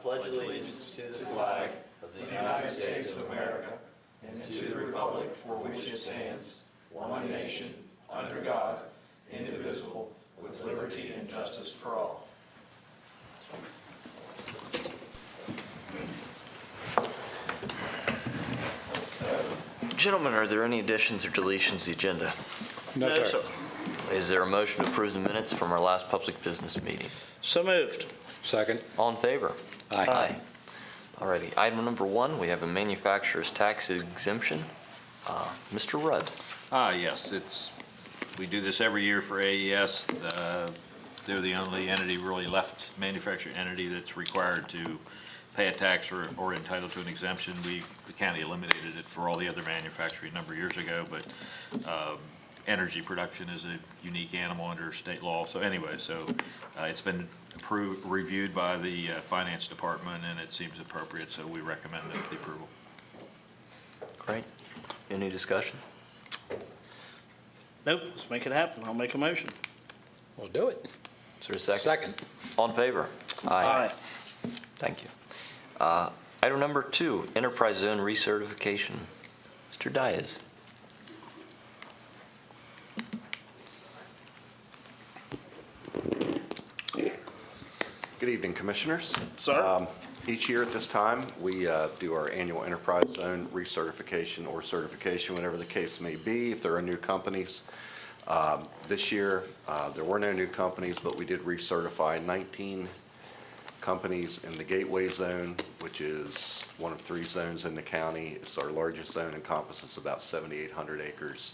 pledge allegiance to the flag of the United States of America and to the republic for which it stands, one nation, under God, indivisible, with liberty and justice for all. Gentlemen, are there any additions or deletions to the agenda? No, sir. Is there a motion to approve the minutes from our last public business meeting? So moved. Second. All in favor? Aye. Alrighty, item number 1, we have a manufacturer's tax exemption. Mr. Rudd. Yes, we do this every year for AES. They're the only entity really left, manufacturing entity that's required to pay a tax or entitled to an exemption. The county eliminated it for all the other manufacturing a number of years ago, but energy production is a unique animal under state law. So anyway, it's been reviewed by the finance department, and it seems appropriate, so we recommend the approval. Great. Any discussion? Nope, let's make it happen. I'll make a motion. We'll do it. Is there a second? Second. All in favor? Thank you. Item number 2, enterprise zone recertification. Mr. Diaz. Good evening, Commissioners. Sir. Each year at this time, we do our annual enterprise zone recertification or certification, whatever the case may be, if there are new companies. This year, there were no new companies, but we did recertify 19 companies in the Gateway Zone, which is one of 3 zones in the county. It's our largest zone, encompasses about 7,800 acres,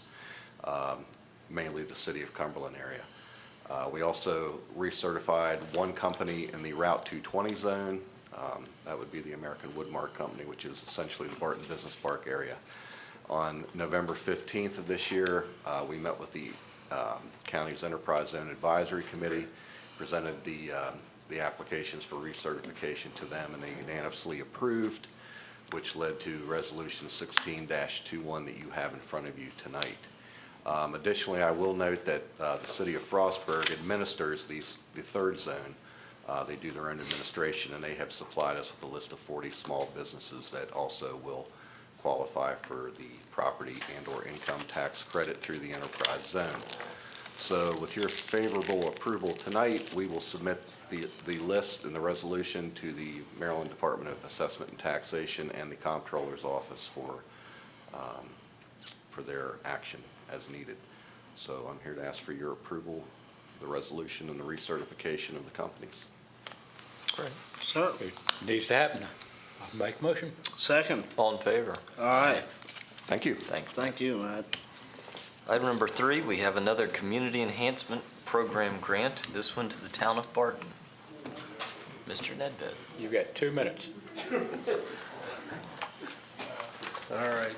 mainly the city of Cumberland area. We also recertified 1 company in the Route 220 zone. That would be the American Woodmark Company, which is essentially the Barton Business Park area. On November 15th of this year, we met with the county's Enterprise Zone Advisory Committee, presented the applications for recertification to them, and they unanimously approved, which led to Resolution 16-21 that you have in front of you tonight. Additionally, I will note that the city of Frostburg administers the 3rd zone. They do their own administration, and they have supplied us with a list of 40 small businesses that also will qualify for the property and/or income tax credit through the enterprise zone. So with your favorable approval tonight, we will submit the list and the resolution to the Maryland Department of Assessment and Taxation and the Comptroller's Office for their action as needed. So I'm here to ask for your approval, the resolution and the recertification of the companies. Great. Sir. It needs to happen. I'll make a motion. Second. All in favor? All right. Thank you. Thank you, Matt. Item number 3, we have another Community Enhancement Program grant, this one to the town of Barton. Mr. Nedved. You've got 2 minutes. All right.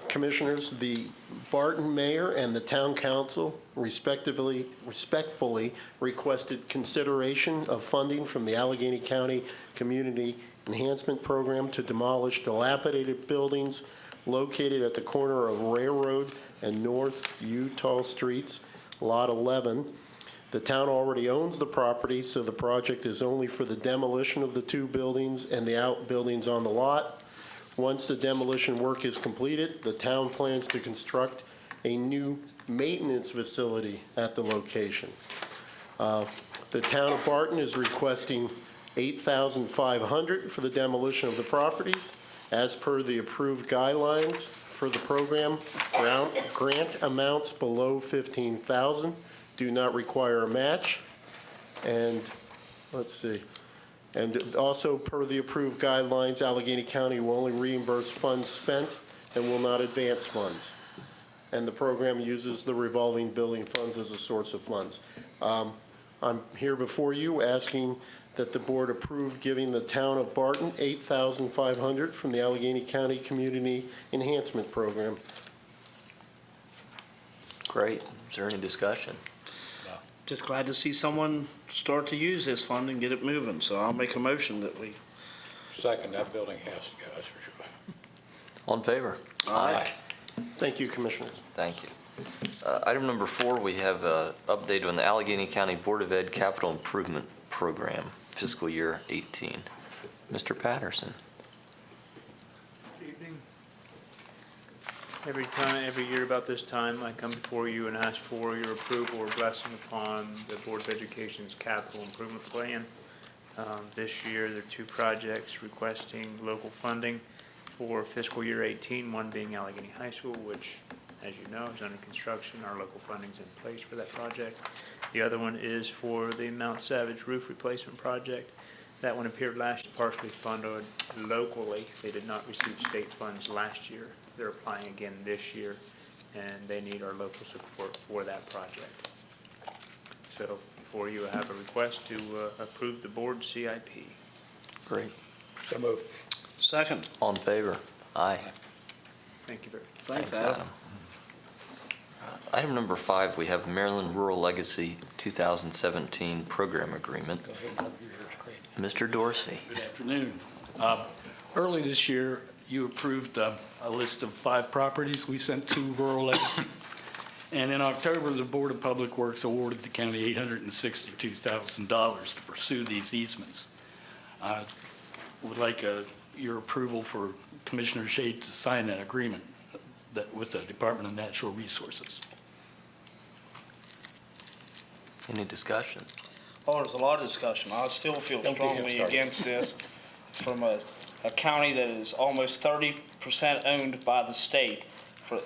Commissioners, the Barton Mayor and the Town Council respectively requested consideration of funding from the Allegheny County Community Enhancement Program to demolish dilapidated buildings located at the corner of Railroad and North Utah Streets, Lot 11. The town already owns the property, so the project is only for the demolition of the 2 buildings and the outbuildings on the lot. Once the demolition work is completed, the town plans to construct a new maintenance facility at the location. The town of Barton is requesting $8,500 for the demolition of the properties. As per the approved guidelines for the program, grant amounts below $15,000 do not require a match. And let's see. And also per the approved guidelines, Allegheny County will only reimburse funds spent and will not advance funds. And the program uses the revolving building funds as a source of funds. I'm here before you asking that the board approve giving the town of Barton $8,500 from the Allegheny County Community Enhancement Program. Great. Is there any discussion? Just glad to see someone start to use this fund and get it moving, so I'll make a motion that we. Second, that building has to go, that's for sure. All in favor? Aye. Thank you, Commissioners. Thank you. Item number 4, we have an update on the Allegheny County Board of Ed Capital Improvement Program. fiscal year 18. Mr. Patterson. Evening. Every year about this time, I come before you and ask for your approval or blessing upon the Board of Education's capital improvement plan. This year, there are two projects requesting local funding for fiscal year 18, one being Allegany High School, which, as you know, is under construction. Our local funding's in place for that project. The other one is for the Mount Savage roof replacement project. That one appeared last year, partially funded locally. They did not receive state funds last year. They're applying again this year, and they need our local support for that project. So before you, I have a request to approve the board CIP. Great. So moved. Second. All in favor? Aye. Thank you very much. Thanks, Adam. Item number 5, we have Maryland Rural Legacy 2017 Program Agreement. Go ahead and overview yours, great. Mr. Dorsey. Good afternoon. Early this year, you approved a list of 5 properties we sent to Rural Legacy. And in October, the Board of Public Works awarded the county $862,000 to pursue these easements. I would like your approval for Commissioner Shade to sign that agreement with the Department of Natural Resources. Any discussion? Oh, there's a lot of discussion. I still feel Don't get him strongly started. against this from a county that is almost 30% owned by the state,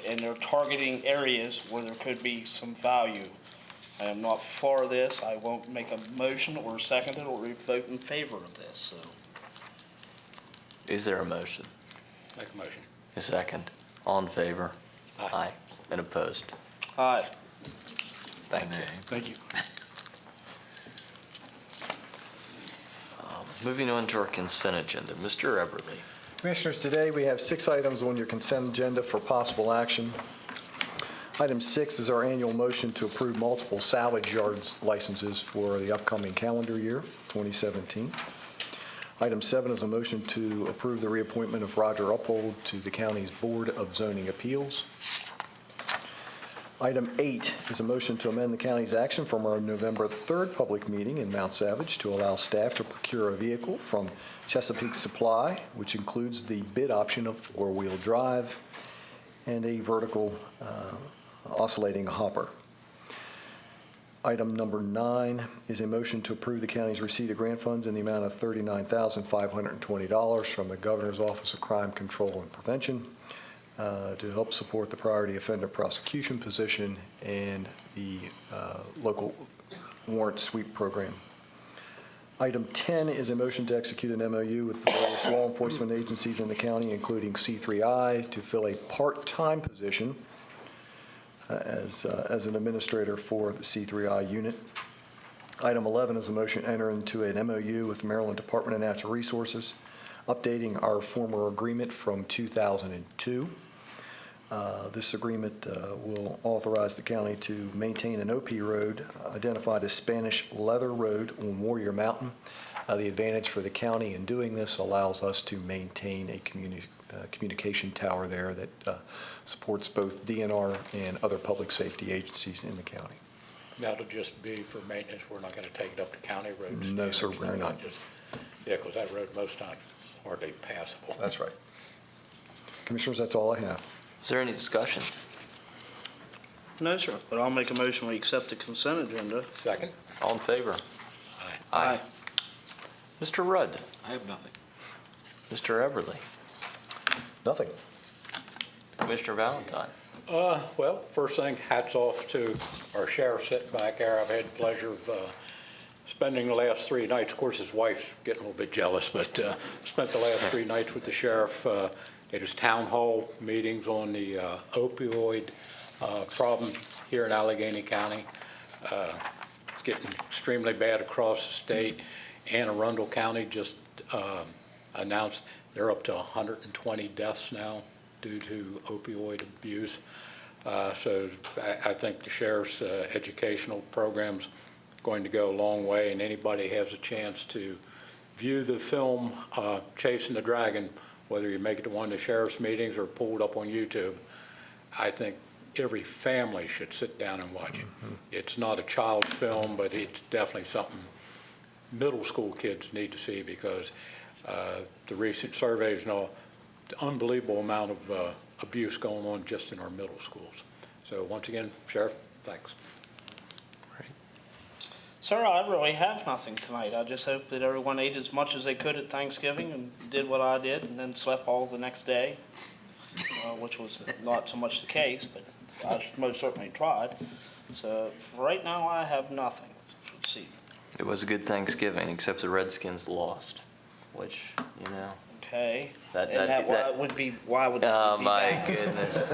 and they're targeting areas where there could be some value. I am not for this. I won't make a motion or second it or vote in favor of this, so. Is there a motion? Make a motion. A second? All in favor? Aye. And opposed? Aye. Thank you. Thank you. Moving on to our consent agenda. Mr. Eberly. Commissioners, today we have 6 items on your consent agenda for possible action. Item 6 is our annual motion to approve multiple salvage yards licenses for the upcoming calendar year, 2017. Item 7 is a motion to approve the reappointment of Roger Uphold to the county's Board of Zoning Appeals. Item 8 is a motion to amend the county's action from our November 3rd public meeting in Mount Savage to allow staff to procure a vehicle from Chesapeake Supply, which includes the bid option of 4-wheel drive and a vertical oscillating hopper. Item number 9 is a motion to approve the county's receipt of grant funds in the amount of $39,520 from the Governor's Office of Crime Control and Prevention to help support the priority offender prosecution position and the local warrant sweep program. Item 10 is a motion to execute an MOU with the various law enforcement agencies in the county, including C3I, to fill a part-time position as an administrator for the C3I unit. Item 11 is a motion to enter into an MOU with the Maryland Department of Natural Resources, updating our former agreement from 2002. This agreement will authorize the county to maintain an OP road identified as Spanish Leather Road on Warrior Mountain. The advantage for the county in doing this allows us to maintain a communication tower there that supports both DNR and other public safety agencies in the county. That'll just be for maintenance. We're not going to take it up to county roads. No, sir, we're not. Yeah, because that road most times hardly passable. That's right. Commissioners, that's all I have. Is there any discussion? No, sir, but I'll make a motion we accept the consent agenda. Second? All in favor? Aye. Mr. Rudd. I have nothing. Mr. Eberly. Nothing. Commissioner Valentine. Well, first thing, hats off to our sheriff sitting back there. I've had the pleasure of spending the last 3 nights. Of course, his wife's getting a little bit jealous, but spent the last 3 nights with the sheriff at his town hall meetings on the opioid problem here in Allegany County. It's getting extremely bad across the state. Anne Arundel County just announced they're up to 120 deaths now due to opioid abuse. So I think the sheriff's educational program's going to go a long way, and anybody has a chance to view the film Chasing the Dragon, whether you make it to one of the sheriff's meetings or pull it up on YouTube, I think every family should sit down and watch it. It's not a child film, but it's definitely something middle school kids need to see, because the recent surveys know the unbelievable amount of abuse going on just in our middle schools. So once again, Sheriff, thanks. Sir, I really have nothing tonight. I just hope that everyone ate as much as they could at Thanksgiving and did what I did, and then slept all the next day, which was not so much the case, but I most certainly tried. So for right now, I have nothing for this evening. It was a good Thanksgiving, except the Redskins lost, which, you know. Okay? That- And that- that would be, why would that Oh, be my bad? goodness.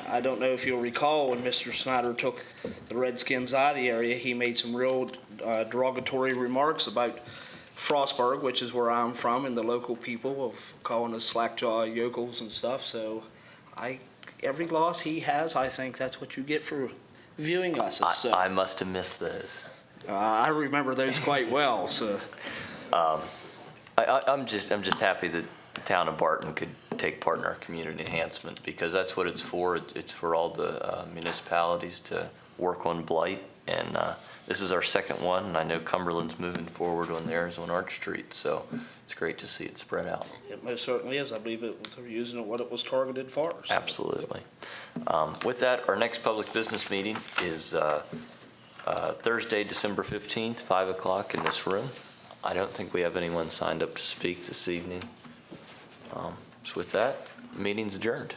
I don't know if you'll recall when Mr. Snyder took the Redskins out of the area, he made some real derogatory remarks about Frostburg, which is where I'm from, and the local people of calling us slackjaw yokels and stuff. So every loss he has, I think that's what you get for viewing us. So, I must have missed those. I remember those quite well, so. I'm just happy that the town of Barton could take part in our community enhancement, because that's what it's for. It's for all the municipalities to work on blight, and this is our second one, and I know Cumberland's moving forward on theirs on Arch Street, so it's great to see it spread out. It most certainly is. I believe they're using it what it was targeted for. So. Absolutely. With that, our next public business meeting is Thursday, December 15th, 5 o'clock in this room. I don't think we have anyone signed up to speak this evening. So with that, meeting's adjourned.